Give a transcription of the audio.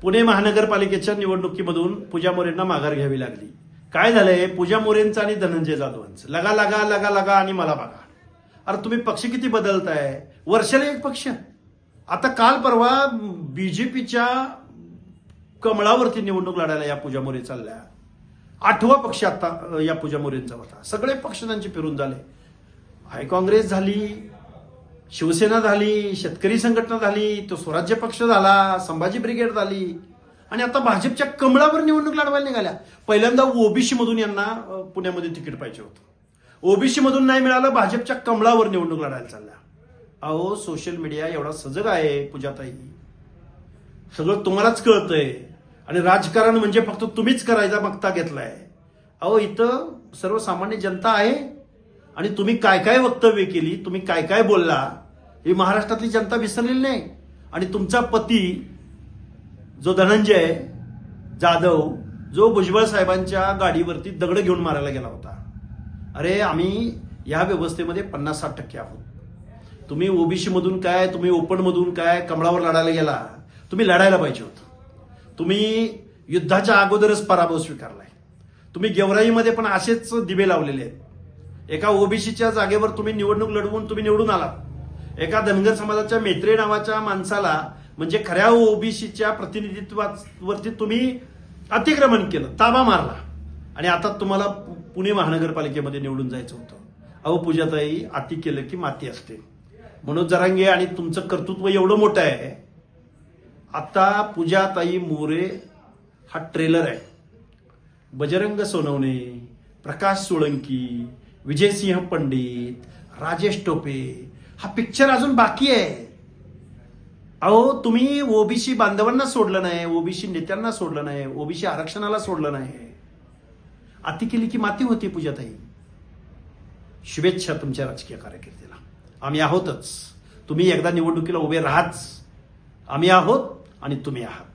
पुणे महानगरपालिकेच्या निवडणुकीमधून पूजा मोरेंना माघार घ्यावी लागली. काय झालंय, पूजा मोरेंचं आणि धनंजय जाधवांचं लगा लगा लगा लगा आणि मला बघा. अरे तुम्ही पक्ष किती बदलताय, वर्षाला एक पक्ष. आता काल परवा बीजेपीच्या कमळावरती निवडणूक लढायला या पूजा मोरे चालल्या. 8वा पक्ष आता या पूजा मोरेंचा होता. सगळे पक्ष त्यांचे फिरून झाले. हाय काँग्रेस झाली, शिवसेना झाली, शेतकरी संघटना झाली, तो स्वराज्य पक्ष झाला, संभाजी ब्रिगेड झाली आणि आता भाजपच्या कमळावर निवडणूक लढवायला निघाल्या. पहिल्यांदा ओबीसी मधून यांना पुण्यामध्ये तिकीट पाहिजे होतं. ओबीसी मधून नाही मिळालं, भाजपच्या कमळावर निवडणूक लढायला चालल्या. अहो सोशल मीडिया एवढा सजग आहे पूजाताई, सगळं तुम्हालाच कळतंय आणि राजकारण म्हणजे फक्त तुम्हीच करायचा मक्ता घेतलाय. अहो इथं सर्वसामान्य जनता आहे आणि तुम्ही काय काय वक्तव्य केली, तुम्ही काय काय बोलला, ही महाराष्ट्रातली जनता विसरलेली नाही. आणि तुमचा पती जो धनंजय जाधव, जो भुजबळ साहेबांच्या गाडीवरती दगड घेऊन मारायला गेला होता. अरे आम्ही या व्यवस्थेमध्ये 50-60% आहोत. तुम्ही ओबीसी मधून काय, तुम्ही ओपन मधून काय, कमळावर लढायला गेला. तुम्ही लढायला पाहिजे होतं. तुम्ही युद्धाच्या अगोदरच पराभव स्वीकारलाय. तुम्ही गेवराईमध्ये पण असेच दिवे लावलेले आहेत. एका ओबीसीच्या जागेवर तुम्ही निवडणूक लढवून तुम्ही निवडून आलात. एका धनगर समाजाच्या मेत्रे नावाच्या माणसाला, म्हणजे खऱ्या ओबीसीच्या प्रतिनिधित्वावरती तुम्ही अतिक्रमण केलं, ताबा मारला आणि आता तुम्हाला पुणे महानगरपालिकेमध्ये निवडून जायचं होतं. अहो पूजाताई, अति केलं की माती असते. मनोज जरांगे आणि तुमचं कर्तृत्व एवढं मोठं आहे. आता पूजाताई मोरे हा ट्रेलर आहे. बजरंग सोनवणे, प्रकाश सोळंकी, विजयसिंह पंडित, राजेश टोपे हा पिक्चर अजून बाकी आहे. अहो तुम्ही ओबीसी बांधवांना सोडलं नाही, ओबीसी नेत्यांना सोडलं नाही, ओबीसी आरक्षणाला सोडलं नाही. अति केली की माती होती पूजाताई. शुभेच्छा तुमच्या राजकीय कारकिर्दीला. आम्ही आहोतच. तुम्ही एकदा निवडणुकीला उभे राहाच. आम्ही आहोत आणि तुम्ही आहात.